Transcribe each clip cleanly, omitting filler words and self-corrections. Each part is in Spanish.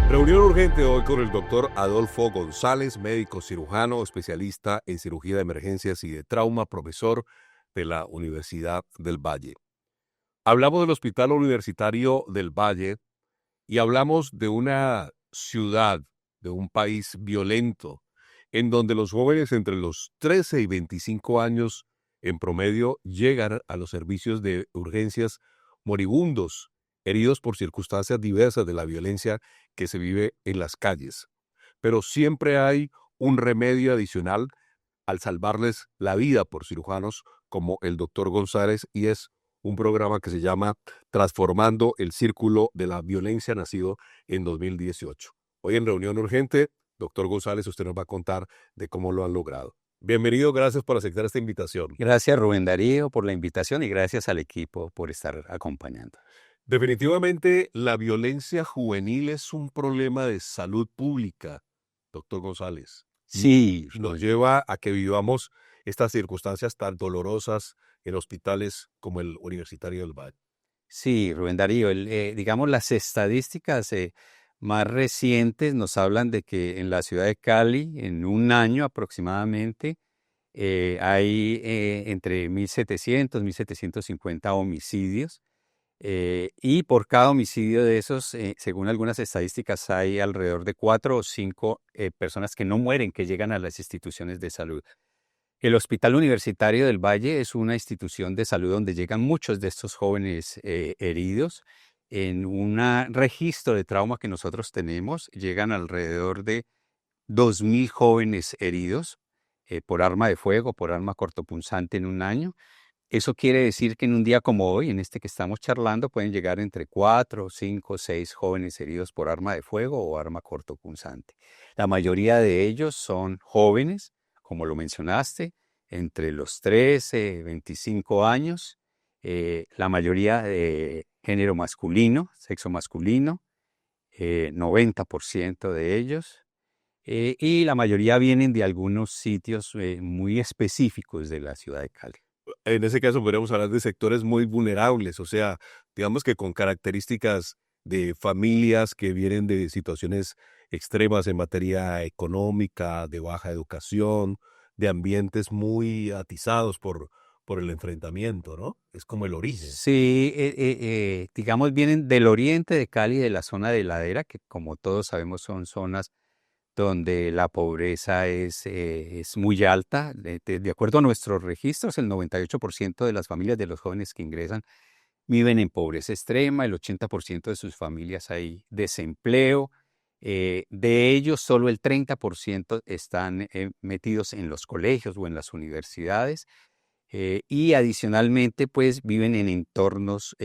Reunión urgente hoy con el doctor Adolfo González, médico cirujano, especialista en cirugía de emergencias y de trauma, profesor de la Universidad del Valle. Hablamos del Hospital Universitario del Valle y hablamos de una ciudad, de un país violento, en donde los jóvenes entre los 13 y 25 años en promedio llegan a los servicios de urgencias moribundos, heridos por circunstancias diversas de la violencia que se vive en las calles. Pero siempre hay un remedio adicional al salvarles la vida por cirujanos como el doctor González, y es un programa que se llama Transformando el Círculo de la Violencia, nacido en 2018. Hoy en reunión urgente, doctor González, usted nos va a contar de cómo lo han logrado. Bienvenido, gracias por aceptar esta invitación. Gracias, Rubén Darío, por la invitación y gracias al equipo por estar acompañando. Definitivamente, la violencia juvenil es un problema de salud pública, doctor González. Sí, Nos lleva a que vivamos estas circunstancias tan dolorosas en hospitales como el Universitario del Valle. sí, Rubén Darío. Digamos, las estadísticas más recientes nos hablan de que en la ciudad de Cali, en un año aproximadamente, hay entre 1.700, 1.750 homicidios. Y por cada homicidio de esos, según algunas estadísticas, hay alrededor de 4 o 5 personas que no mueren, que llegan a las instituciones de salud. El Hospital Universitario del Valle es una institución de salud donde llegan muchos de estos jóvenes heridos. En un registro de trauma que nosotros tenemos, llegan alrededor de 2.000 jóvenes heridos por arma de fuego, por arma cortopunzante en un año. Eso quiere decir que en un día como hoy, en este que estamos charlando, pueden llegar entre 4, 5, 6 jóvenes heridos por arma de fuego o arma cortopunzante. La mayoría de ellos son jóvenes, como lo mencionaste, entre los 13, 25 años, la mayoría de género masculino, sexo masculino, 90% de ellos, y la mayoría vienen de algunos sitios muy específicos de la ciudad de Cali. En ese caso podríamos hablar de sectores muy vulnerables, o sea, digamos que con características de familias que vienen de situaciones extremas en materia económica, de baja educación, de ambientes muy atizados por el enfrentamiento, ¿no? Es como el origen. Sí, digamos, vienen del oriente de Cali, de la zona de Ladera, que como todos sabemos son zonas donde la pobreza es muy alta. De acuerdo a nuestros registros, el 98% de las familias de los jóvenes que ingresan viven en pobreza extrema, el 80% de sus familias hay desempleo. De ellos, solo el 30% están metidos en los colegios o en las universidades. Y adicionalmente, pues viven en entornos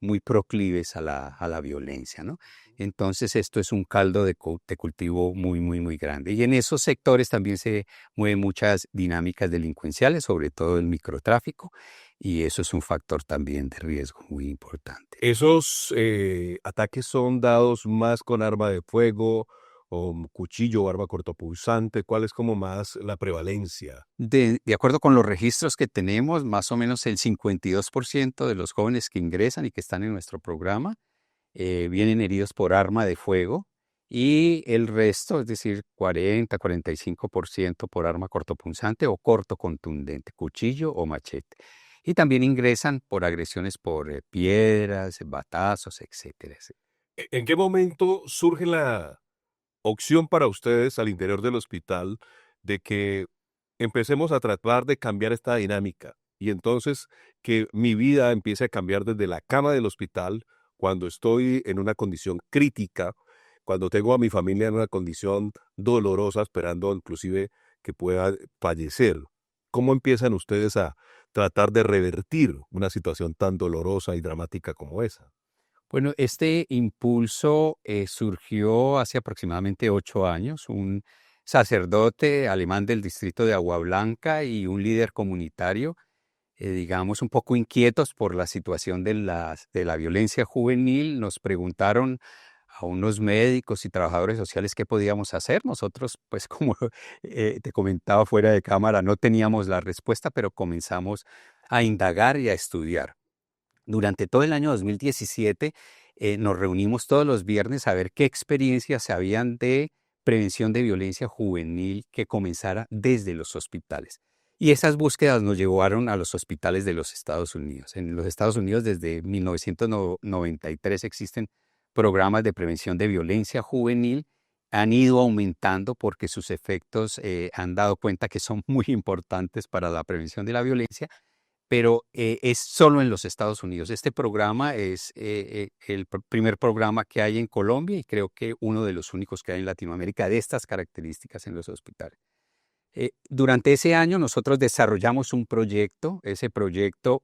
muy proclives a la violencia, ¿no? Entonces, esto es un caldo de cultivo muy, muy, muy grande. Y en esos sectores también se mueven muchas dinámicas delincuenciales, sobre todo el microtráfico, y eso es un factor también de riesgo muy importante. ¿Esos ataques son dados más con arma de fuego o cuchillo o arma cortopunzante? ¿Cuál es como más la prevalencia? De acuerdo con los registros que tenemos, más o menos el 52% de los jóvenes que ingresan y que están en nuestro programa vienen heridos por arma de fuego y el resto, es decir, 40-45% por arma cortopunzante o corto contundente, cuchillo o machete. Y también ingresan por agresiones por piedras, batazos, etcétera. ¿En qué momento surge la opción para ustedes al interior del hospital de que empecemos a tratar de cambiar esta dinámica y entonces que mi vida empiece a cambiar desde la cama del hospital cuando estoy en una condición crítica, cuando tengo a mi familia en una condición dolorosa, esperando inclusive que pueda fallecer? ¿Cómo empiezan ustedes a tratar de revertir una situación tan dolorosa y dramática como esa? Bueno, este impulso surgió hace aproximadamente 8 años. Un sacerdote alemán del distrito de Agua Blanca y un líder comunitario, digamos, un poco inquietos por la situación de la violencia juvenil, nos preguntaron a unos médicos y trabajadores sociales qué podíamos hacer. Nosotros, pues como te comentaba fuera de cámara, no teníamos la respuesta, pero comenzamos a indagar y a estudiar. Durante todo el año 2017 nos reunimos todos los viernes a ver qué experiencias se habían de prevención de violencia juvenil que comenzara desde los hospitales. Y esas búsquedas nos llevaron a los hospitales de los Estados Unidos. En los Estados Unidos desde 1993 existen programas de prevención de violencia juvenil. Han ido aumentando porque sus efectos han dado cuenta que son muy importantes para la prevención de la violencia, pero es solo en los Estados Unidos. Este programa es el primer programa que hay en Colombia y creo que uno de los únicos que hay en Latinoamérica de estas características en los hospitales. Durante ese año nosotros desarrollamos un proyecto. Ese proyecto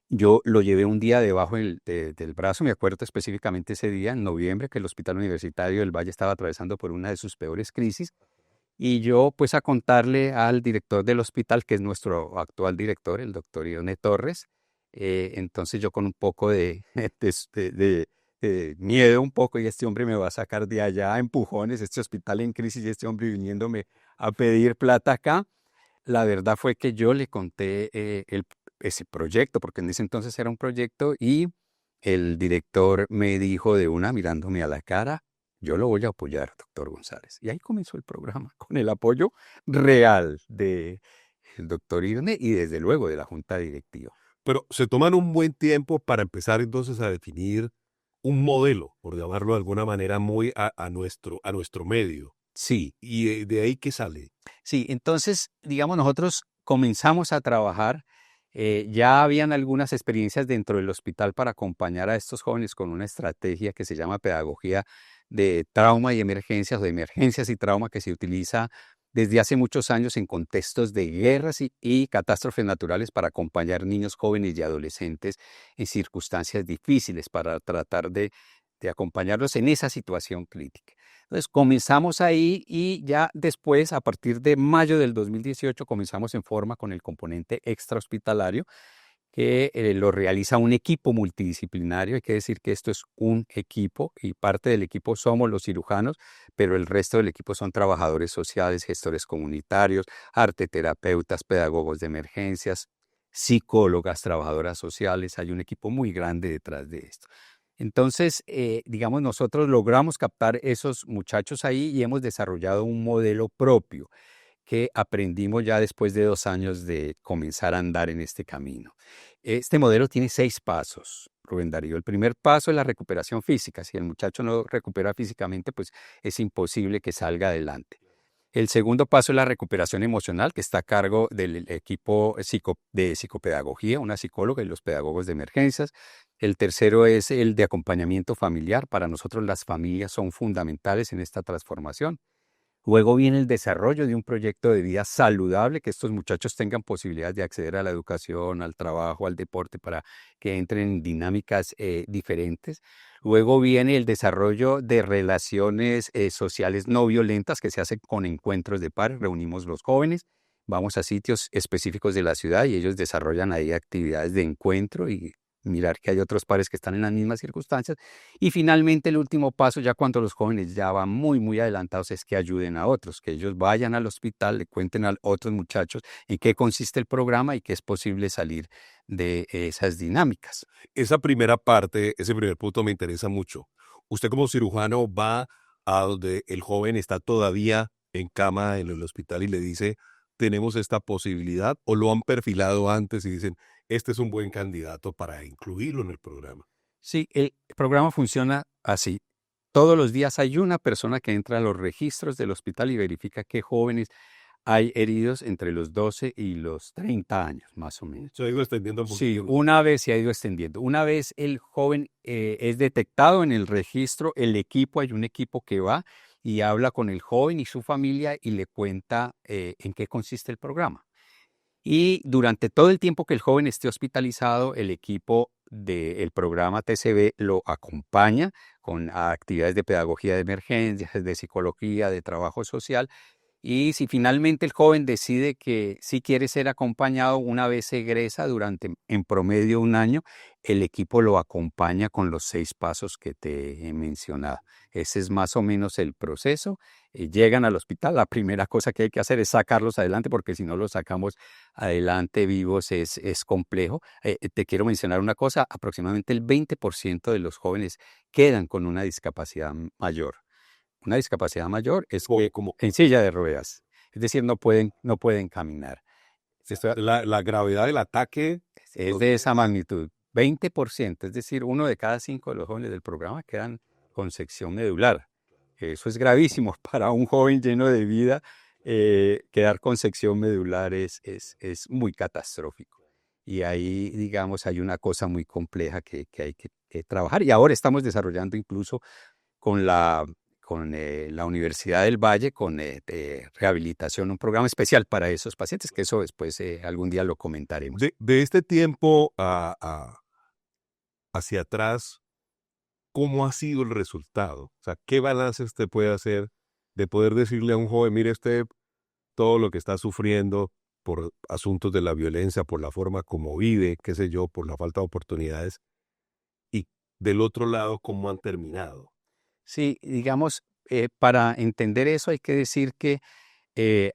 yo lo llevé un día debajo del brazo. Me acuerdo específicamente ese día, en noviembre, que el Hospital Universitario del Valle estaba atravesando por una de sus peores crisis. Y yo, pues, a contarle al director del hospital, que es nuestro actual director, el doctor Ione Torres. Entonces yo con un poco de miedo un poco, y este hombre me va a sacar de allá a empujones, este hospital en crisis y este hombre viniéndome a pedir plata acá. La verdad fue que yo le conté ese proyecto, porque en ese entonces era un proyecto, y el director me dijo de una, mirándome a la cara: yo lo voy a apoyar, doctor González. Y ahí comenzó el programa, con el apoyo real del doctor Irne y desde luego de la junta directiva. Pero se toman un buen tiempo para empezar entonces a definir un modelo, por llamarlo de alguna manera, muy a nuestro medio. Sí, ¿Y de ahí qué sale? sí. Entonces, digamos, nosotros comenzamos a trabajar. Ya habían algunas experiencias dentro del hospital para acompañar a estos jóvenes con una estrategia que se llama pedagogía de trauma y emergencias, o de emergencias y trauma, que se utiliza desde hace muchos años en contextos de guerras y catástrofes naturales para acompañar niños, jóvenes y adolescentes en circunstancias difíciles, para tratar de acompañarlos en esa situación crítica. Entonces comenzamos ahí y ya después, a partir de mayo del 2018, comenzamos en forma con el componente extrahospitalario, que lo realiza un equipo multidisciplinario. Hay que decir que esto es un equipo y parte del equipo somos los cirujanos, pero el resto del equipo son trabajadores sociales, gestores comunitarios, arteterapeutas, pedagogos de emergencias, psicólogas, trabajadoras sociales. Hay un equipo muy grande detrás de esto. Entonces, digamos, nosotros logramos captar esos muchachos ahí y hemos desarrollado un modelo propio que aprendimos ya después de 2 años de comenzar a andar en este camino. Este modelo tiene 6 pasos, Rubén Darío. El primer paso es la recuperación física. Si el muchacho no recupera físicamente, pues es imposible que salga adelante. El segundo paso es la recuperación emocional, que está a cargo del equipo de psicopedagogía, una psicóloga y los pedagogos de emergencias. El tercero es el de acompañamiento familiar. Para nosotros las familias son fundamentales en esta transformación. Luego viene el desarrollo de un proyecto de vida saludable, que estos muchachos tengan posibilidad de acceder a la educación, al trabajo, al deporte, para que entren en dinámicas diferentes. Luego viene el desarrollo de relaciones sociales no violentas, que se hacen con encuentros de pares. Reunimos los jóvenes, vamos a sitios específicos de la ciudad y ellos desarrollan ahí actividades de encuentro y mirar que hay otros pares que están en las mismas circunstancias. Y finalmente el último paso, ya cuando los jóvenes ya van muy, muy adelantados, es que ayuden a otros, que ellos vayan al hospital, le cuenten a otros muchachos en qué consiste el programa y que es posible salir de esas dinámicas. Esa primera parte, ese primer punto me interesa mucho. Usted como cirujano va a donde el joven está todavía en cama en el hospital y le dice: tenemos esta posibilidad, o lo han perfilado antes y dicen: este es un buen candidato para incluirlo en el programa. Sí, el programa funciona así. Todos los días hay una persona que entra a los registros del hospital y verifica qué jóvenes hay heridos entre los 12 y los 30 años, más o menos. Se ha ido extendiendo un Sí, poquito. una vez se ha ido extendiendo. Una vez el joven es detectado en el registro, hay un equipo que va y habla con el joven y su familia y le cuenta en qué consiste el programa. Y durante todo el tiempo que el joven esté hospitalizado, el equipo del programa TCB lo acompaña con actividades de pedagogía de emergencias, de psicología, de trabajo social, Y si finalmente el joven decide que sí quiere ser acompañado una vez egresa durante en promedio un año, el equipo lo acompaña con los 6 pasos que te he mencionado. Ese es más o menos el proceso. Llegan al hospital, la primera cosa que hay que hacer es sacarlos adelante, porque si no los sacamos adelante vivos es complejo. Te quiero mencionar una cosa, aproximadamente el 20% de los jóvenes quedan con una discapacidad mayor. Una discapacidad mayor es que Como en silla de ruedas, es decir, no pueden caminar. la gravedad del ataque. Es de esa magnitud, 20%, es decir, 1 de cada 5 de los jóvenes del programa quedan con sección medular. Eso es gravísimo para un joven lleno de vida. Quedar con sección medular es muy catastrófico. Y ahí, digamos, hay una cosa muy compleja que hay que trabajar. Y ahora estamos desarrollando incluso con la Universidad del Valle, con rehabilitación, un programa especial para esos pacientes, que eso después algún día lo comentaremos. De este tiempo hacia atrás, ¿cómo ha sido el resultado? O sea, ¿qué balance usted puede hacer de poder decirle a un joven, mire usted todo lo que está sufriendo por asuntos de la violencia, por la forma como vive, qué sé yo, por la falta de oportunidades, y del otro lado, cómo han terminado? Sí, digamos, para entender eso hay que decir que eh,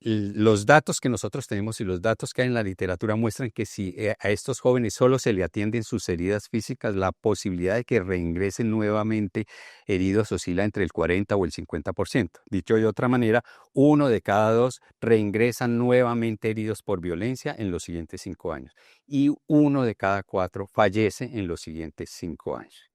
los datos que nosotros tenemos y los datos que hay en la literatura muestran que si a estos jóvenes solo se le atienden sus heridas físicas, la posibilidad de que reingresen nuevamente heridos oscila entre el 40 o el 50%. Dicho de otra manera, 1 de cada 2 reingresan nuevamente heridos por violencia en los siguientes 5 años y 1 de cada 4 fallece en los siguientes 5 años.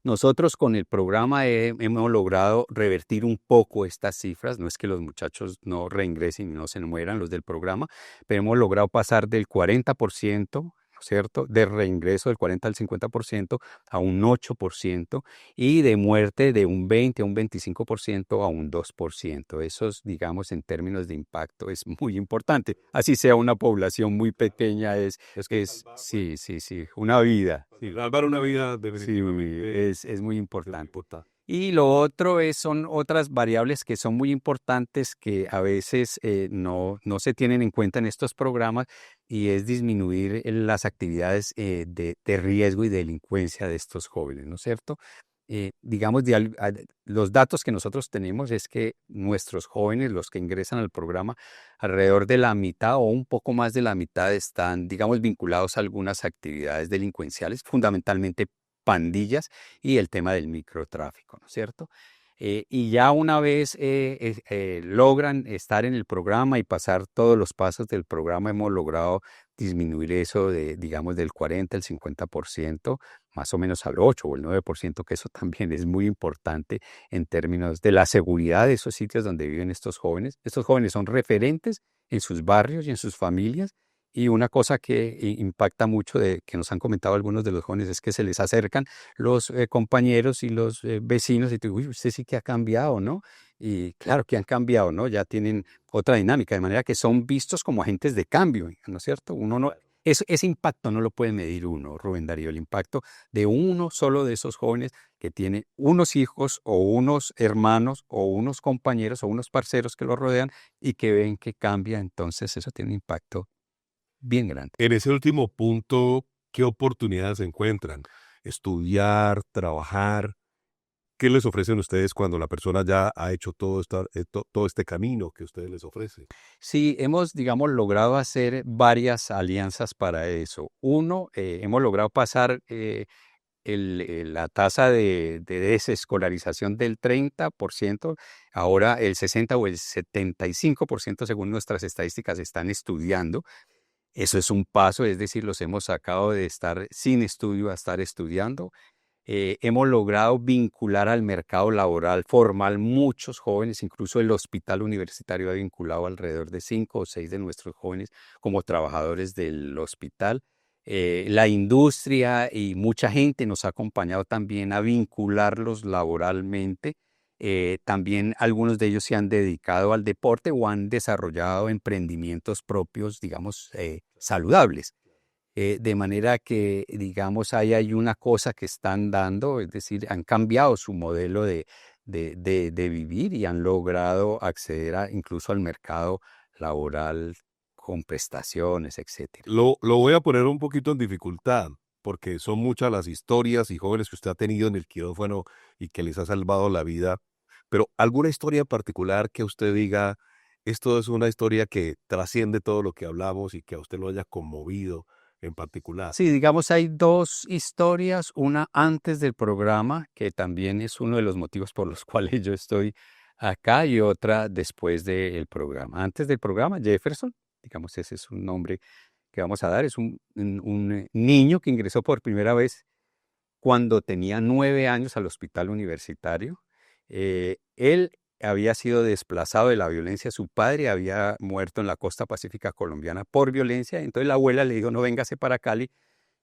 Nosotros con el programa hemos logrado revertir un poco estas cifras. No es que los muchachos no reingresen y no se mueran los del programa, pero hemos logrado pasar del 40%, ¿no es cierto?, de reingreso del 40 al 50% a un 8% y de muerte de un 20 a un 25% a un 2%. Eso, digamos, en términos de impacto es muy importante. Así sea una población muy pequeña, sí, sí, sí, una vida. Sí, salvar una vida Sí, definitivamente es muy es muy importante. importante. Y lo otro son otras variables que son muy importantes que a veces no se tienen en cuenta en estos programas y es disminuir las actividades de riesgo y delincuencia de estos jóvenes, ¿no es cierto? Digamos, los datos que nosotros tenemos es que nuestros jóvenes, los que ingresan al programa, alrededor de la mitad o un poco más de la mitad están, digamos, vinculados a algunas actividades delincuenciales, fundamentalmente pandillas y el tema del microtráfico, ¿no es cierto? Y ya una vez logran estar en el programa y pasar todos los pasos del programa, hemos logrado disminuir eso de, digamos, del 40 al 50%, más o menos al 8 o el 9%, que eso también es muy importante en términos de la seguridad de esos sitios donde viven estos jóvenes. Estos jóvenes son referentes en sus barrios y en sus familias. Y una cosa que impacta mucho, que nos han comentado algunos de los jóvenes, es que se les acercan los compañeros y los vecinos y te digo, uy, usted sí que ha cambiado, ¿no? Y claro que han cambiado, ¿no? Ya tienen otra dinámica, de manera que son vistos como agentes de cambio, ¿no es cierto? Uno no, ese impacto no lo puede medir uno, Rubén Darío, el impacto de uno solo de esos jóvenes que tiene unos hijos o unos hermanos o unos compañeros o unos parceros que lo rodean y que ven que cambia, entonces eso tiene un impacto bien grande. En ese último punto, ¿qué oportunidades encuentran? Estudiar, trabajar. ¿Qué les ofrecen ustedes cuando la persona ya ha hecho todo este camino que ustedes les ofrecen? Sí, hemos, digamos, logrado hacer varias alianzas para eso. Uno, hemos logrado pasar la tasa de desescolarización del 30%, ahora el 60 o el 75% según nuestras estadísticas están estudiando. Eso es un paso, es decir, los hemos sacado de estar sin estudio a estar estudiando. Hemos logrado vincular al mercado laboral formal muchos jóvenes, incluso el hospital universitario ha vinculado alrededor de 5 o 6 de nuestros jóvenes como trabajadores del hospital. La industria y mucha gente nos ha acompañado también a vincularlos laboralmente. También algunos de ellos se han dedicado al deporte o han desarrollado emprendimientos propios, digamos, saludables. De manera que, digamos, ahí hay una cosa que están dando, es decir, han cambiado su modelo de vivir y han logrado acceder incluso al mercado laboral con prestaciones, etcétera. Lo voy a poner un poquito en dificultad, porque son muchas las historias y jóvenes que usted ha tenido en el quirófano y que les ha salvado la vida, pero ¿alguna historia en particular que usted diga, esto es una historia que trasciende todo lo que hablamos y que a usted lo haya conmovido en particular? Sí, digamos, hay dos historias, una antes del programa, que también es uno de los motivos por los cuales yo estoy acá, y otra después del programa. Antes del programa, Jefferson, digamos, ese es un nombre que vamos a dar, es un niño que ingresó por primera vez cuando tenía 9 años al hospital universitario. Él había sido desplazado de la violencia, su padre había muerto en la costa pacífica colombiana por violencia, entonces la abuela le dijo, no, véngase para Cali,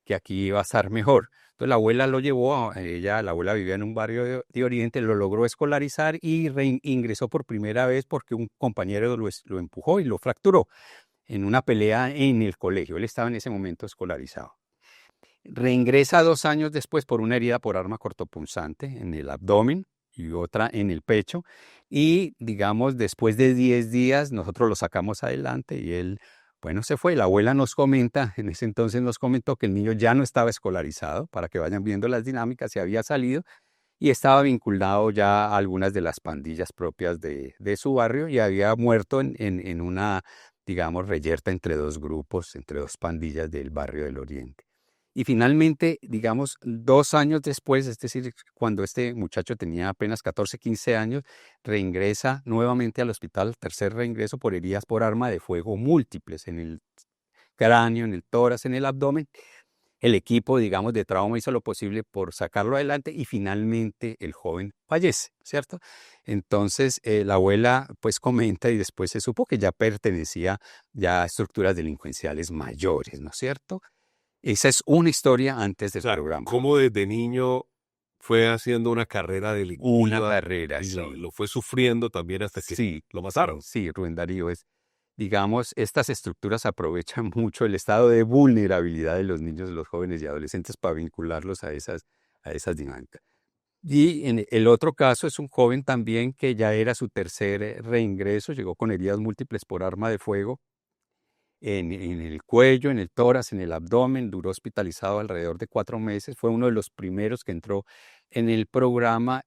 que aquí va a estar mejor. Entonces la abuela lo llevó, la abuela vivía en un barrio de Oriente, lo logró escolarizar y ingresó por primera vez porque un compañero lo empujó y lo fracturó en una pelea en el colegio. Él estaba en ese momento escolarizado. Reingresa 2 años después por una herida por arma cortopunzante en el abdomen y otra en el pecho. Y digamos, después de 10 días, nosotros lo sacamos adelante y él, bueno, se fue. La abuela nos comenta, en ese entonces nos comentó que el niño ya no estaba escolarizado, para que vayan viendo las dinámicas, se había salido y estaba vinculado ya a algunas de las pandillas propias de su barrio y había muerto en una, digamos, reyerta entre dos grupos, entre dos pandillas del barrio del Oriente. Y finalmente, digamos, 2 años después, es decir, cuando este muchacho tenía apenas 14, 15 años, reingresa nuevamente al hospital, tercer reingreso por heridas por arma de fuego múltiples en el cráneo, en el tórax, en el abdomen. El equipo, digamos, de trauma hizo lo posible por sacarlo adelante y finalmente el joven fallece, ¿cierto? Entonces, la abuela pues comenta y después se supo que ya pertenecía ya a estructuras delincuenciales mayores, ¿no es cierto? Esa es una historia antes O del sea, programa. cómo desde niño fue haciendo una carrera Una delictiva carrera, y sí. lo fue sufriendo también hasta que Sí, lo mataron. sí, Rubén Darío, digamos, estas estructuras aprovechan mucho el estado de vulnerabilidad de los niños, de los jóvenes y adolescentes para vincularlos a esas dinámicas. Y en el otro caso es un joven también que ya era su tercer reingreso, llegó con heridas múltiples por arma de fuego en el cuello, en el tórax, en el abdomen, duró hospitalizado alrededor de 4 meses, fue uno de los primeros que entró en el programa,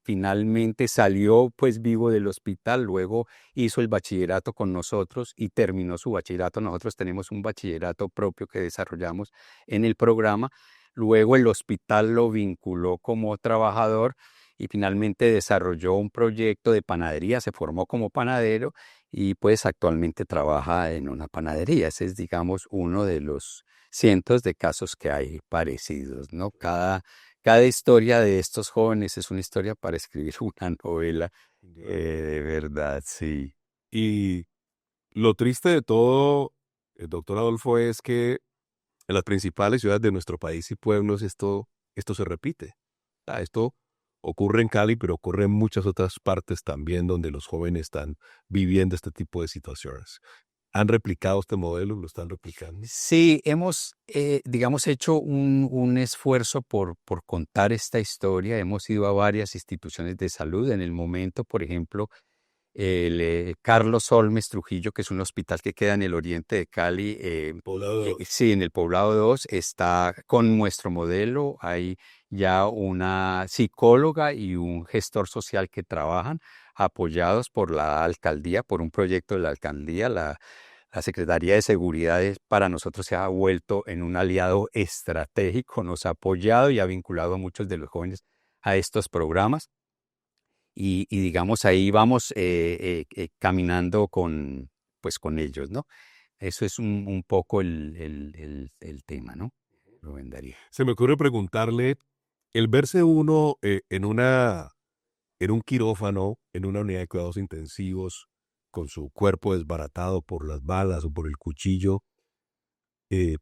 finalmente salió pues vivo del hospital, luego hizo el bachillerato con nosotros y terminó su bachillerato. Nosotros tenemos un bachillerato propio que desarrollamos en el programa, luego el hospital lo vinculó como trabajador y finalmente desarrolló un proyecto de panadería, se formó como panadero y pues actualmente trabaja en una panadería. Ese es, digamos, uno de los cientos de casos que hay parecidos, ¿no? Cada historia de estos jóvenes es una historia para escribir una novela, de verdad, sí. Y lo triste de todo, el doctor Adolfo, es que en las principales ciudades de nuestro país y pueblos esto se repite. Esto ocurre en Cali, pero ocurre en muchas otras partes también donde los jóvenes están viviendo este tipo de situaciones. ¿Han replicado este modelo? ¿Lo están replicando? Sí, hemos, digamos, hecho un esfuerzo por contar esta historia. Hemos ido a varias instituciones de salud. En el momento, por ejemplo, el Carlos Olmes Trujillo, que es un hospital que queda en el oriente de Cali, Poblado 2. sí, en el Poblado 2, está con nuestro modelo. Hay ya una psicóloga y un gestor social que trabajan apoyados por la alcaldía, por un proyecto de la alcaldía. La Secretaría de Seguridad para nosotros se ha vuelto en un aliado estratégico, nos ha apoyado y ha vinculado a muchos de los jóvenes a estos programas. Y digamos, ahí vamos caminando pues con ellos, ¿no? Eso es un poco el tema, ¿no? Rubén Darío. Se me ocurre preguntarle, el verse uno en un quirófano, en una unidad de cuidados intensivos, con su cuerpo desbaratado por las balas o por el cuchillo, eh,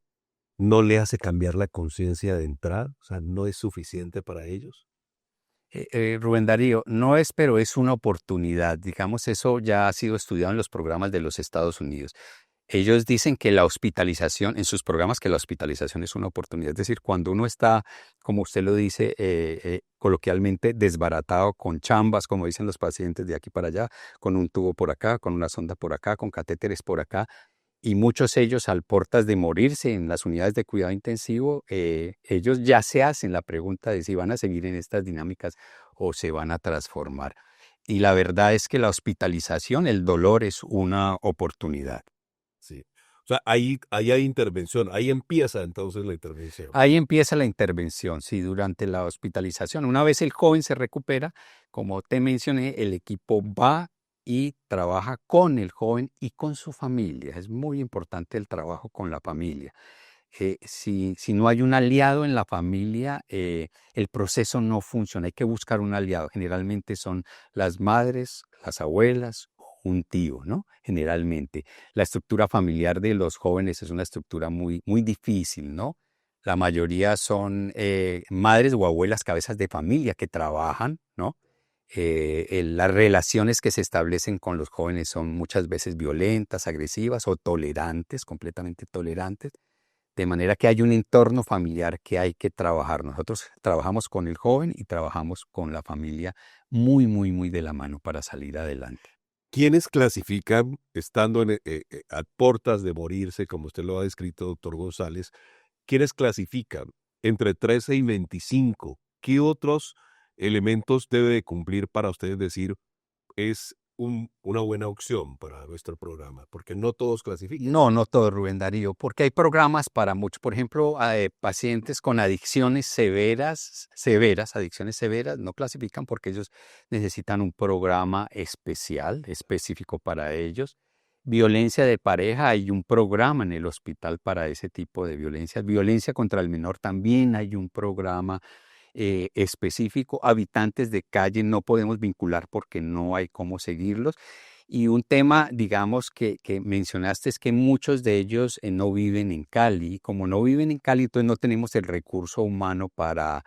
¿no le hace cambiar la conciencia de entrar? O sea, ¿no es suficiente para ellos? Rubén Darío, no es, pero es una oportunidad. Digamos, eso ya ha sido estudiado en los programas de los Estados Unidos. Ellos dicen que la hospitalización, en sus programas, que la hospitalización es una oportunidad. Es decir, cuando uno está, como usted lo dice, coloquialmente desbaratado, con chambas, como dicen los pacientes, de aquí para allá, con un tubo por acá, con una sonda por acá, con catéteres por acá, y muchos ellos al portas de morirse en las unidades de cuidado intensivo, ellos ya se hacen la pregunta de si van a seguir en estas dinámicas o se van a transformar. Y la verdad es que la hospitalización, el dolor es una oportunidad. Sí. O sea, ahí hay intervención, ahí empieza entonces la intervención. Ahí empieza la intervención, sí, durante la hospitalización. Una vez el joven se recupera, como te mencioné, el equipo va y trabaja con el joven y con su familia. Es muy importante el trabajo con la familia. Si no hay un aliado en la familia, el proceso no funciona. Hay que buscar un aliado. Generalmente son las madres, las abuelas, o un tío, ¿no? Generalmente. La estructura familiar de los jóvenes es una estructura muy, muy difícil, ¿no? La mayoría son madres o abuelas, cabezas de familia que trabajan, ¿no? Las relaciones que se establecen con los jóvenes son muchas veces violentas, agresivas o tolerantes, completamente tolerantes. De manera que hay un entorno familiar que hay que trabajar. Nosotros trabajamos con el joven y trabajamos con la familia muy, muy, muy de la mano para salir adelante. ¿Quiénes clasifican, estando a puertas de morirse, como usted lo ha descrito, doctor González, quiénes clasifican entre 13 y 25? ¿Qué otros elementos debe de cumplir para ustedes decir es una buena opción para nuestro programa? Porque no todos clasifican. No, no todo, Rubén Darío, porque hay programas para muchos. Por ejemplo, pacientes con adicciones severas, adicciones severas, no clasifican porque ellos necesitan un programa especial, específico para ellos. Violencia de pareja, hay un programa en el hospital para ese tipo de violencia. Violencia contra el menor, también hay un programa específico. Habitantes de calle no podemos vincular porque no hay cómo seguirlos. Y un tema, digamos, que mencionaste es que muchos de ellos no viven en Cali. Como no viven en Cali, entonces no tenemos el recurso humano para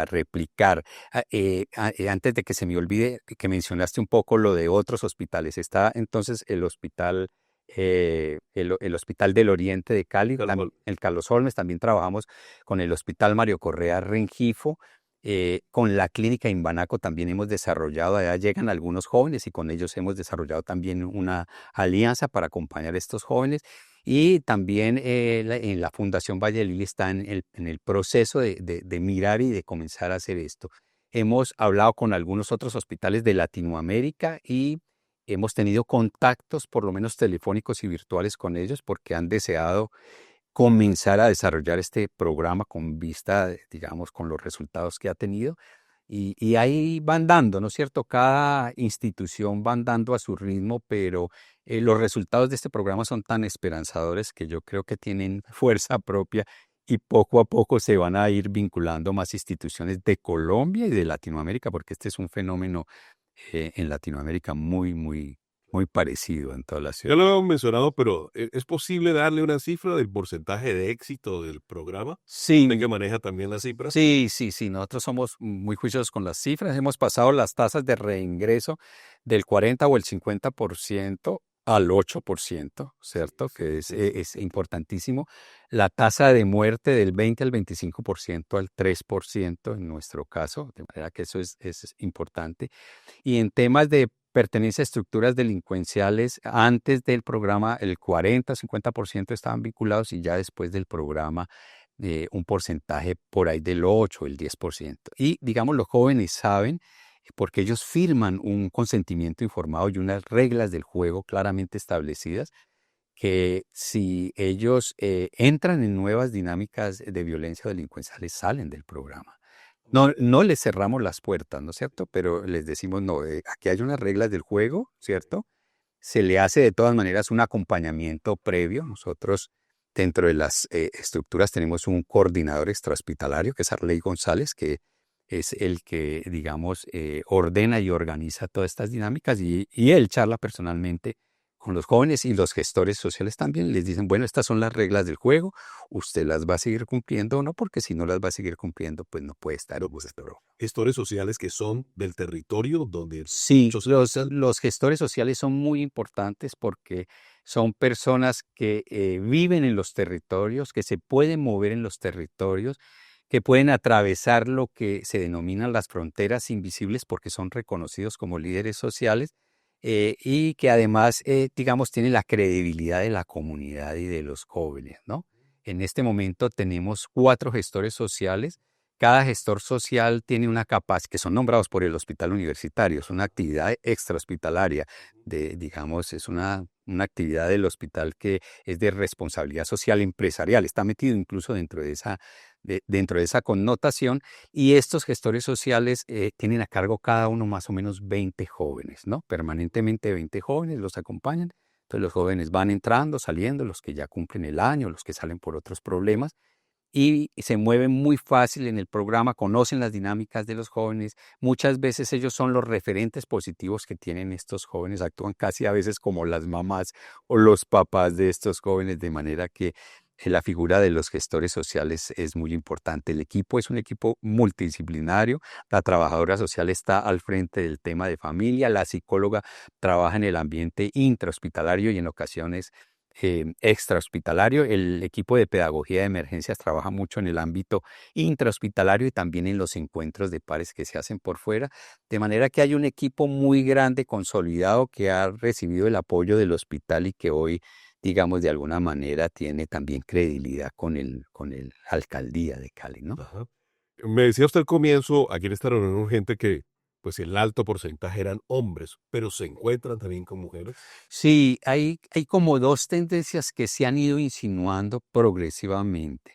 replicar. Antes de que se me olvide, que mencionaste un poco lo de otros hospitales. Está entonces el hospital, el Hospital del Oriente de Cali, Carlos, el Carlos Holmes. También trabajamos con el Hospital Mario Correa Rengifo. Con la clínica Imbanaco también hemos desarrollado, allá llegan algunos jóvenes y con ellos hemos desarrollado también una alianza para acompañar a estos jóvenes. Y también en la Fundación Valle del Lili está en el proceso de mirar y de comenzar a hacer esto. Hemos hablado con algunos otros hospitales de Latinoamérica y hemos tenido contactos, por lo menos telefónicos y virtuales con ellos, porque han deseado comenzar a desarrollar este programa con vista, digamos, con los resultados que ha tenido. Y ahí van dando, ¿no es cierto? Cada institución van dando a su ritmo, pero los resultados de este programa son tan esperanzadores que yo creo que tienen fuerza propia y poco a poco se van a ir vinculando más instituciones de Colombia y de Latinoamérica, porque este es un fenómeno en Latinoamérica muy, muy, muy parecido en todas las ya ciudades. lo hemos mencionado, pero ¿es posible darle una cifra del porcentaje de éxito del programa? ¿Usted que Sí, maneja también las cifras? sí, sí, sí, nosotros somos muy juiciosos con las cifras. Hemos pasado las tasas de reingreso del 40 o el 50% al 8%, ¿cierto? Que es importantísimo. La tasa de muerte del 20 al 25% al 3% en nuestro caso, de manera que eso es importante. Y en temas de pertenencia a estructuras delincuenciales, antes del programa el 40-50% estaban vinculados y ya después del programa un porcentaje por ahí del 8, el 10%. Y digamos, los jóvenes saben, porque ellos firman un consentimiento informado y unas reglas del juego claramente establecidas, que si ellos entran en nuevas dinámicas de violencia o delincuenciales, salen del programa. No, no les cerramos las puertas, ¿no es cierto? Pero les decimos, no, aquí hay unas reglas del juego, ¿cierto? Se le hace de todas maneras un acompañamiento previo. Nosotros dentro de las estructuras tenemos un coordinador extrahospitalario, que es Arley González, que es el que, digamos, ordena y organiza todas estas dinámicas y él charla personalmente con los jóvenes y los gestores sociales también. Les dicen, bueno, estas son las reglas del juego, usted las va a seguir cumpliendo o no, porque si no las va a seguir cumpliendo, pues no puede estar en vuestro. Gestores sociales que son del territorio donde Sí, muchos los gestores sociales son muy importantes porque son personas que viven en los territorios, que se pueden mover en los territorios, que pueden atravesar lo que se denominan las fronteras invisibles porque son reconocidos como líderes sociales y que además, digamos, tienen la credibilidad de la comunidad y de los jóvenes, ¿no? En este momento tenemos 4 gestores sociales. Cada gestor social tiene una capacidad, que son nombrados por el hospital universitario, es una actividad extrahospitalaria, digamos, es una actividad del hospital que es de responsabilidad social empresarial, está metido incluso dentro de esa connotación, y estos gestores sociales tienen a cargo cada uno más o menos 20 jóvenes, ¿no? Permanentemente 20 jóvenes los acompañan. Entonces los jóvenes van entrando, saliendo, los que ya cumplen el año, los que salen por otros problemas, y se mueven muy fácil en el programa, conocen las dinámicas de los jóvenes. Muchas veces ellos son los referentes positivos que tienen estos jóvenes, actúan casi a veces como las mamás o los papás de estos jóvenes, de manera que la figura de los gestores sociales es muy importante. El equipo es un equipo multidisciplinario, la trabajadora social está al frente del tema de familia, la psicóloga trabaja en el ambiente intrahospitalario y en ocasiones extrahospitalario. El equipo de pedagogía de emergencias trabaja mucho en el ámbito intrahospitalario y también en los encuentros de pares que se hacen por fuera, de manera que hay un equipo muy grande, consolidado, que ha recibido el apoyo del hospital y que hoy, digamos, de alguna manera tiene también credibilidad con el alcaldía de Cali, ¿no? Ajá. Me decía usted al comienzo, aquí en esta reunión, gente que, pues el alto porcentaje eran hombres, pero se encuentran también con mujeres. Sí, hay como 2 tendencias que se han ido insinuando progresivamente.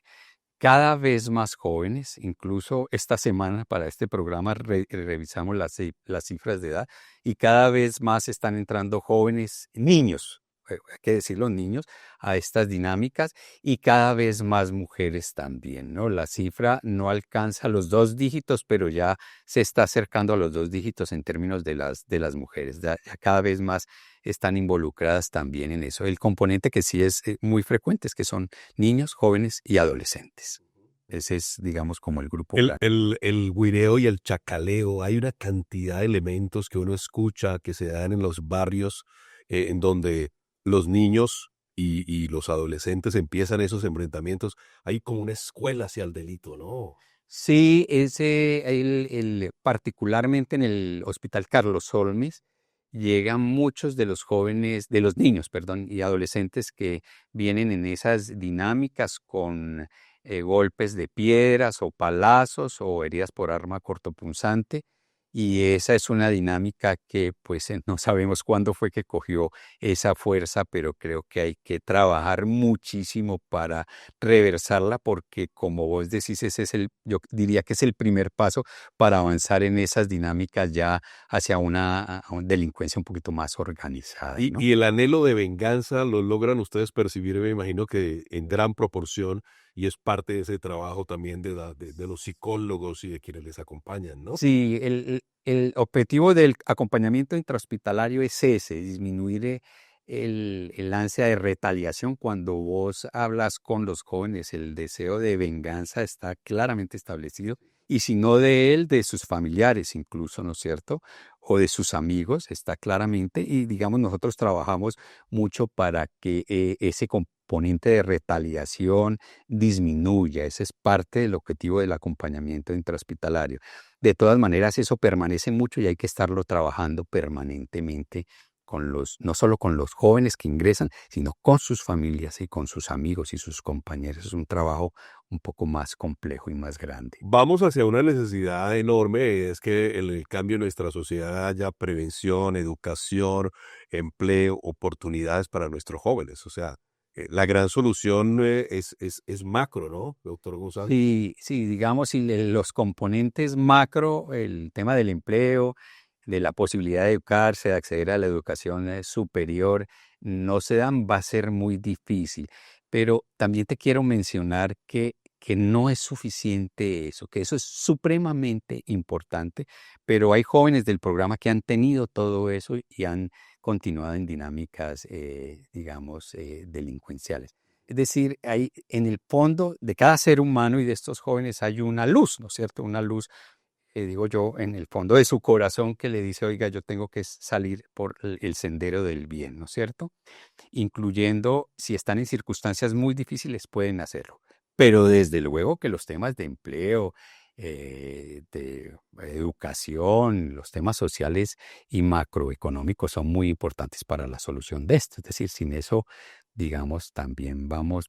Cada vez más jóvenes, incluso esta semana para este programa revisamos las cifras de edad, y cada vez más están entrando jóvenes, niños, hay que decir los niños, a estas dinámicas, y cada vez más mujeres también, ¿no? La cifra no alcanza los 2 dígitos, pero ya se está acercando a los 2 dígitos en términos de las mujeres. Ya cada vez más están involucradas también en eso. El componente que sí es muy frecuente es que son niños, jóvenes y adolescentes. Ese es, digamos, como el grupo El, grande. el, el güireo y el chacaleo, hay una cantidad de elementos que uno escucha que se dan en los barrios en donde los niños y los adolescentes empiezan esos enfrentamientos. Hay como una escuela hacia el delito, ¿no? Sí, particularmente en el Hospital Carlos Holmes, llegan muchos de los jóvenes, de los niños, perdón, y adolescentes que vienen en esas dinámicas con golpes de piedras o palazos o heridas por arma cortopunzante. Y esa es una dinámica que pues no sabemos cuándo fue que cogió esa fuerza, pero creo que hay que trabajar muchísimo para reversarla, porque como vos decís, yo diría que es el primer paso para avanzar en esas dinámicas ya hacia una delincuencia un poquito más organizada, Y, ¿no? y el anhelo de venganza lo logran ustedes percibir, me imagino que en gran proporción, y es parte de ese trabajo también de los psicólogos y de quienes les acompañan, ¿no? Sí, el objetivo del acompañamiento intrahospitalario es ese, disminuir el ansia de retaliación. Cuando vos hablas con los jóvenes, el deseo de venganza está claramente establecido, y si no de él, de sus familiares incluso, ¿no es cierto? O de sus amigos, está claramente, y digamos, nosotros trabajamos mucho para que ese componente de retaliación disminuya. Ese es parte del objetivo del acompañamiento intrahospitalario. De todas maneras, eso permanece mucho y hay que estarlo trabajando permanentemente no solo con los jóvenes que ingresan, sino con sus familias y con sus amigos y sus compañeros. Es un trabajo un poco más complejo y más grande. Vamos hacia una necesidad enorme, es que en el cambio en nuestra sociedad haya prevención, educación, empleo, oportunidades para nuestros jóvenes. O sea, la gran solución es macro, ¿no, doctor González? Sí, sí, digamos, si los componentes macro, el tema del empleo, de la posibilidad de educarse, de acceder a la educación superior, no se dan, va a ser muy difícil. Pero también te quiero mencionar que no es suficiente eso, que eso es supremamente importante, pero hay jóvenes del programa que han tenido todo eso y han continuado en dinámicas, digamos, delincuenciales. Es decir, en el fondo de cada ser humano y de estos jóvenes hay una luz, ¿no es cierto? Una luz, digo yo, en el fondo de su corazón, que le dice, oiga, yo tengo que salir por el sendero del bien, ¿no es cierto? Incluyendo, si están en circunstancias muy difíciles, pueden hacerlo. Pero desde luego que los temas de empleo, de educación, los temas sociales y macroeconómicos son muy importantes para la solución de esto. Es decir, sin eso, digamos, también vamos,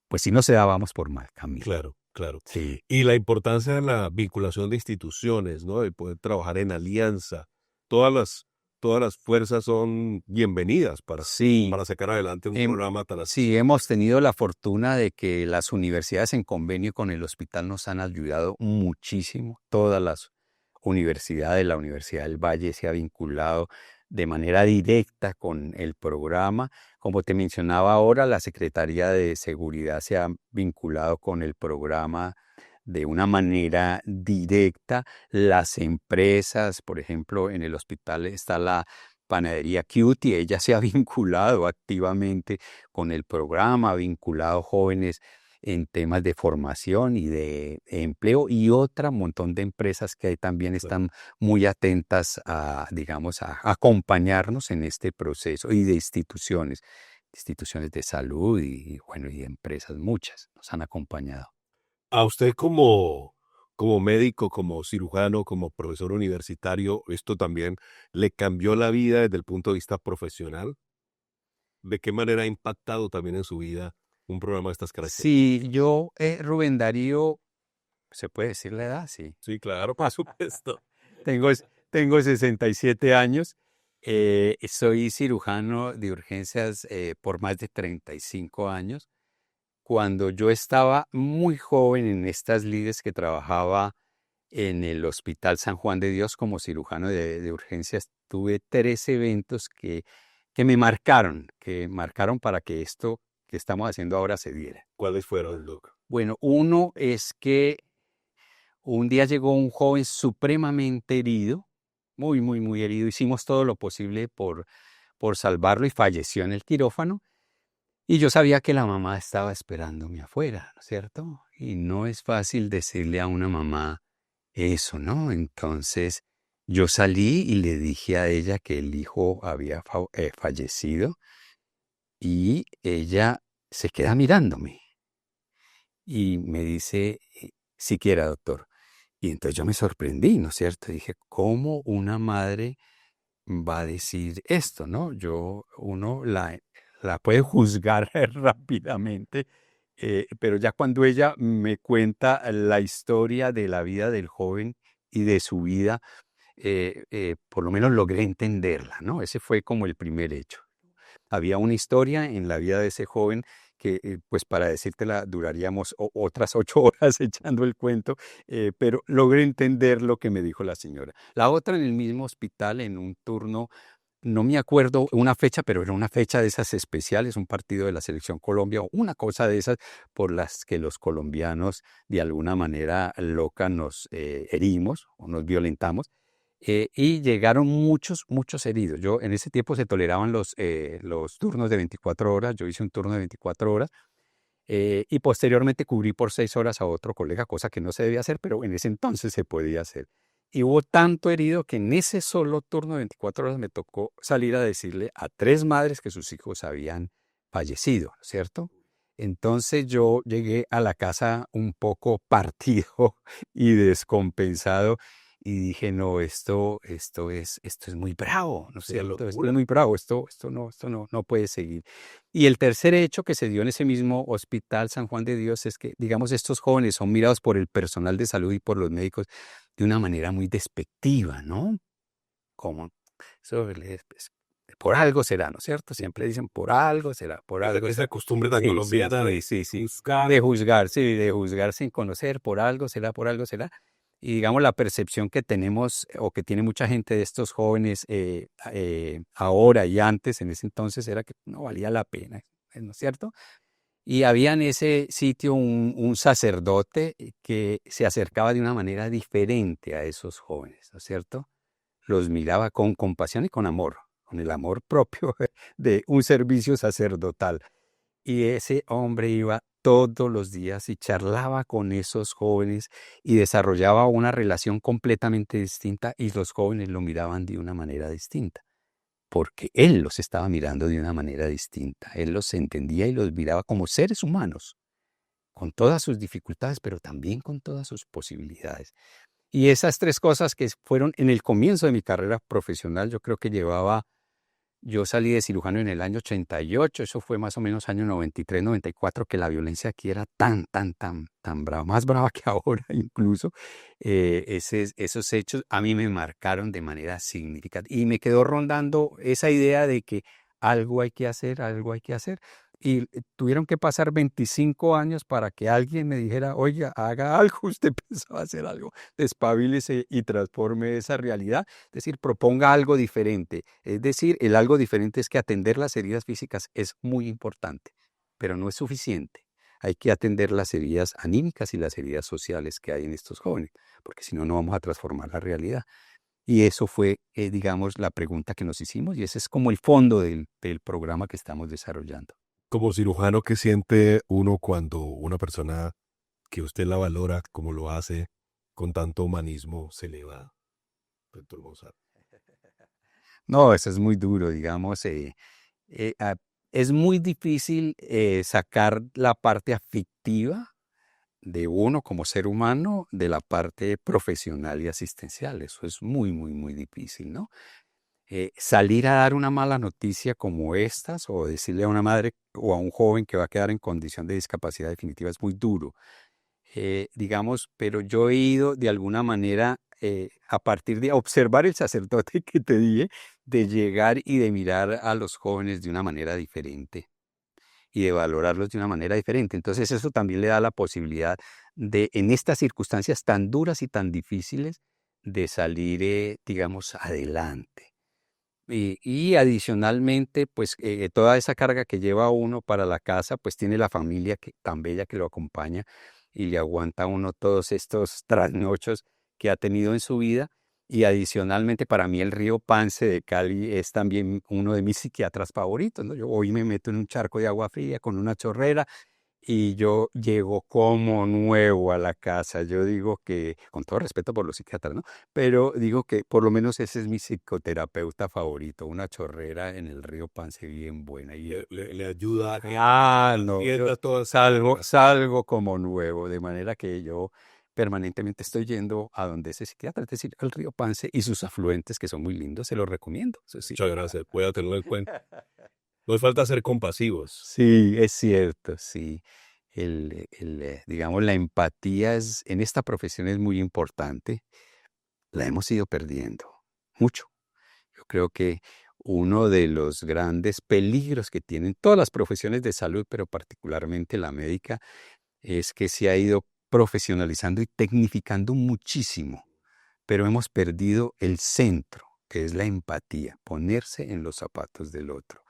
pues si no se da, vamos por mal camino. Claro, claro. Sí, Y la importancia de la vinculación de instituciones, ¿no? De poder trabajar en alianza. Todas las, todas las fuerzas son bienvenidas sí. para sacar adelante un Hem- programa tan así. sí, hemos tenido la fortuna de que las universidades en convenio con el hospital nos han ayudado muchísimo. Todas las universidades, la Universidad del Valle se ha vinculado de manera directa con el programa. Como te mencionaba ahora, la Secretaría de Seguridad se ha vinculado con el programa de una manera directa. Las empresas, por ejemplo, en el hospital está la Panadería Cutie, ella se ha vinculado activamente con el programa, ha vinculado jóvenes en temas de formación y de empleo y otra montón de empresas que también Claro. están muy atentas a, digamos, a acompañarnos en este proceso y de instituciones de salud y bueno, y empresas muchas nos han acompañado. A usted como médico, como cirujano, como profesor universitario, ¿esto también le cambió la vida desde el punto de vista profesional? ¿De qué manera ha impactado también en su vida un programa de estas características? Sí, yo, Rubén Darío, ¿se puede decir la edad? Sí. Sí, claro, por supuesto. Tengo, tengo 67 años. Soy cirujano de urgencias por más de 35 años. Cuando yo estaba muy joven en estas lides que trabajaba en el Hospital San Juan de Dios como cirujano de urgencias, tuve 3 eventos que me marcaron, que marcaron para que esto que estamos haciendo ahora se diera. ¿Cuáles fueron, Doc? Bueno, uno es que un día llegó un joven supremamente herido, muy, muy, muy herido. Hicimos todo lo posible por salvarlo y falleció en el quirófano. Y yo sabía que la mamá estaba esperándome afuera, ¿no es cierto? Y no es fácil decirle a una mamá eso, ¿no? Entonces yo salí y le dije a ella que el hijo había fallecido y ella se queda mirándome y me dice, siquiera, doctor. Y entonces yo me sorprendí, ¿no es cierto? Dije, ¿cómo una madre va a decir esto, no? Uno la puede juzgar rápidamente, pero ya cuando ella me cuenta la historia de la vida del joven y de su vida, por lo menos logré entenderla, ¿no? Ese fue como el primer hecho. Había una historia en la vida de ese joven que, pues para decírtela, duraríamos otras 8 horas echando el cuento, pero logré entender lo que me dijo la señora. La otra en el mismo hospital, en un turno, no me acuerdo una fecha, pero era una fecha de esas especiales, un partido de la Selección Colombia o una cosa de esas por las que los colombianos de alguna manera loca nos herimos o nos violentamos. Y llegaron muchos, muchos heridos. Yo en ese tiempo se toleraban los turnos de 24 horas. Yo hice un turno de 24 horas y posteriormente cubrí por 6 horas a otro colega, cosa que no se debía hacer, pero en ese entonces se podía hacer. Y hubo tanto herido que en ese solo turno de 24 horas me tocó salir a decirle a 3 madres que sus hijos habían fallecido, ¿no es cierto? Entonces yo llegué a la casa un poco partido y descompensado y dije, no, esto es muy bravo, ¿no es Es una cierto? Esto es locura. muy bravo, esto no puede seguir. Y el tercer hecho que se dio en ese mismo hospital San Juan de Dios es que, digamos, estos jóvenes son mirados por el personal de salud y por los médicos de una manera muy despectiva, ¿no? Como, pues, por algo será, ¿no es cierto? Siempre dicen, por algo será, por algo Esa será. costumbre tan Sí, sí, colombiana sí, de sí, sí. juzgar. De juzgar, sí, de juzgar sin conocer, por algo será, por algo será. Y digamos, la percepción que tenemos o que tiene mucha gente de estos jóvenes ahora y antes, en ese entonces, era que no valía la pena, ¿no es cierto? Y había en ese sitio un sacerdote que se acercaba de una manera diferente a esos jóvenes, ¿no es cierto? Los miraba con compasión y con amor, con el amor propio de un servicio sacerdotal. Y ese hombre iba todos los días y charlaba con esos jóvenes y desarrollaba una relación completamente distinta y los jóvenes lo miraban de una manera distinta, porque él los estaba mirando de una manera distinta. Él los entendía y los miraba como seres humanos con todas sus dificultades, pero también con todas sus posibilidades. Y esas tres cosas que fueron en el comienzo de mi carrera profesional, yo salí de cirujano en el año 88, eso fue más o menos año 93, 94, que la violencia aquí era tan brava, más brava que ahora incluso. Esos hechos a mí me marcaron de manera significativa y me quedó rondando esa idea de que algo hay que hacer, algo hay que hacer. Y tuvieron que pasar 25 años para que alguien me dijera, oiga, haga algo, usted pensaba hacer algo, despabilese y transforme esa realidad. Es decir, proponga algo diferente. Es decir, el algo diferente es que atender las heridas físicas es muy importante, pero no es suficiente. Hay que atender las heridas anímicas y las heridas sociales que hay en estos jóvenes, porque si no, no vamos a transformar la realidad. Y eso fue, digamos, la pregunta que nos hicimos y ese es como el fondo del programa que estamos desarrollando. Como cirujano, ¿qué siente uno cuando una persona que usted la valora como lo hace con tanto humanismo se le va, doctor González? No, eso es muy duro, digamos. Eh, ah, es muy difícil sacar la parte afectiva de uno como ser humano de la parte profesional y asistencial. Eso es muy difícil, ¿no? Salir a dar una mala noticia como estas o decirle a una madre o a un joven que va a quedar en condición de discapacidad definitiva es muy duro. Digamos, pero yo he ido de alguna manera a partir de observar el sacerdote que te dije, de llegar y de mirar a los jóvenes de una manera diferente y de valorarlos de una manera diferente. Entonces eso también le da la posibilidad de, en estas circunstancias tan duras y tan difíciles, de salir, digamos, adelante. Y adicionalmente, pues toda esa carga que lleva uno para la casa, pues tiene la familia tan bella que lo acompaña y le aguanta a uno todos estos trasnochos que ha tenido en su vida. Y adicionalmente, para mí el río Pance de Cali es también uno de mis psiquiatras favoritos, ¿no? Yo hoy me meto en un charco de agua fría con una chorrera y yo llego como nuevo a la casa. Yo digo que, con todo respeto por los psiquiatras, ¿no? Pero digo que por lo menos ese es mi psicoterapeuta favorito, una chorrera en el río Pance bien buena. Y Le ayuda a que no, atienda yo todas esas cosas. salgo como nuevo, de manera que yo permanentemente estoy yendo a donde ese psiquiatra, es decir, al río Pance y sus afluentes, que son muy lindos, se los recomiendo. Eso sí. Muchas gracias, pueda tenerlo en cuenta. No es falta ser compasivos. Sí, es cierto, sí. Digamos, la empatía en esta profesión es muy importante. La hemos ido perdiendo mucho. Yo creo que uno de los grandes peligros que tienen todas las profesiones de salud, pero particularmente la médica, es que se ha ido profesionalizando y tecnificando muchísimo, pero hemos perdido el centro, que es la empatía, ponerse en los zapatos del otro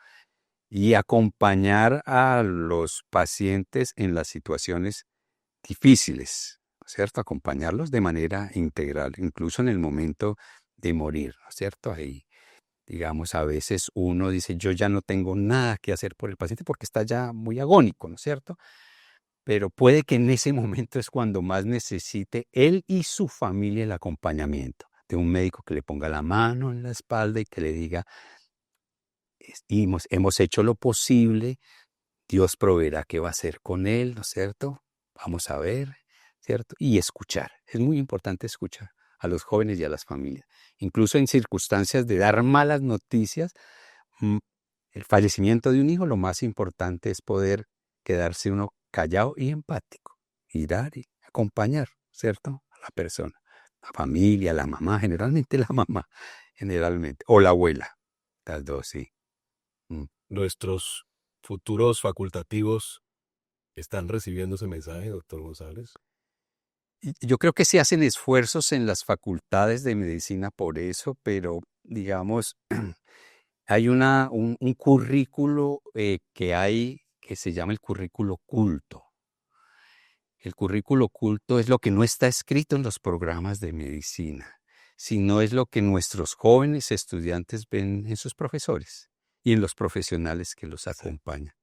y acompañar a los pacientes en las situaciones difíciles, ¿no es cierto? Acompañarlos de manera integral, incluso en el momento de morir, ¿no es cierto? Ahí, digamos, a veces uno dice, yo ya no tengo nada que hacer por el paciente porque está ya muy agónico, ¿no es cierto? Pero puede que en ese momento es cuando más necesite él y su familia el acompañamiento de un médico que le ponga la mano en la espalda y que le diga, hemos hecho lo posible, Dios proveerá qué va a hacer con él, ¿no es cierto? Vamos a ver, ¿cierto? Y escuchar. Es muy importante escuchar a los jóvenes y a las familias. Incluso en circunstancias de dar malas noticias, mm, el fallecimiento de un hijo, lo más importante es poder quedarse uno callado y empático, mirar y acompañar, ¿cierto? A la persona, la familia, la mamá, generalmente la mamá, generalmente, o la abuela, las dos, sí. Mm. Nuestros futuros facultativos están recibiendo ese mensaje, doctor González. Y yo creo que se hacen esfuerzos en las facultades de medicina por eso, pero digamos, hay un currículo que se llama el currículo culto. El currículo culto es lo que no está escrito en los programas de medicina, sino es lo que nuestros jóvenes estudiantes ven en sus profesores y en los profesionales que los acompañan.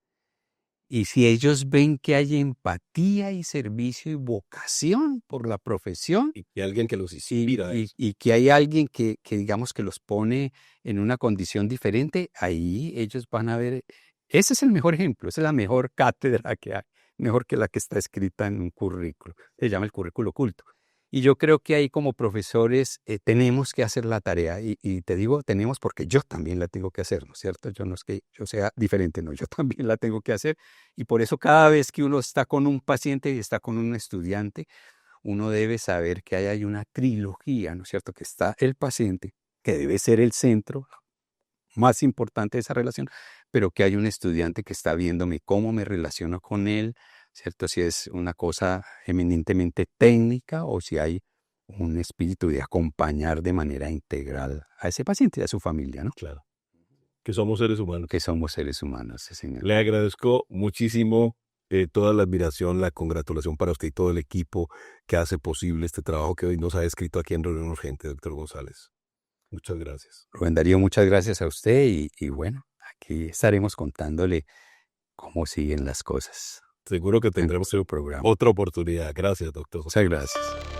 Y si ellos ven que hay empatía y servicio y vocación por la profesión, Y que alguien que los inspira a eso. y que hay alguien que digamos que los pone en una condición diferente, ahí ellos van a ver, ese es el mejor ejemplo, esa es la mejor cátedra que hay mejor que la que está escrita en un currículo. Se llama el currículo oculto. Y yo creo que ahí como profesores tenemos que hacer la tarea. Y te digo tenemos porque yo también la tengo que hacer, ¿no es cierto? Yo no es que yo sea diferente, no, yo también la tengo que hacer. Y por eso cada vez que uno está con un paciente y está con un estudiante, uno debe saber que ahí hay una trilogía, ¿no es cierto? Que está el paciente, que debe ser el centro más importante de esa relación, pero que hay un estudiante que está viéndome cómo me relaciono con él, ¿cierto? Si es una cosa eminentemente técnica o si hay un espíritu de acompañar de manera integral a ese paciente y a su familia, ¿no? Claro. Que somos seres humanos. Que somos seres humanos, sí, señor. Le agradezco muchísimo toda la admiración, la congratulación para usted y todo el equipo que hace posible este trabajo que hoy nos ha escrito aquí en Reunión Urgente, doctor González. Muchas gracias. Rubén Darío, muchas gracias a usted y bueno, aquí estaremos contándole cómo siguen las cosas Seguro que en tendremos su programa. otra oportunidad. Gracias, doctor. Muchas gracias.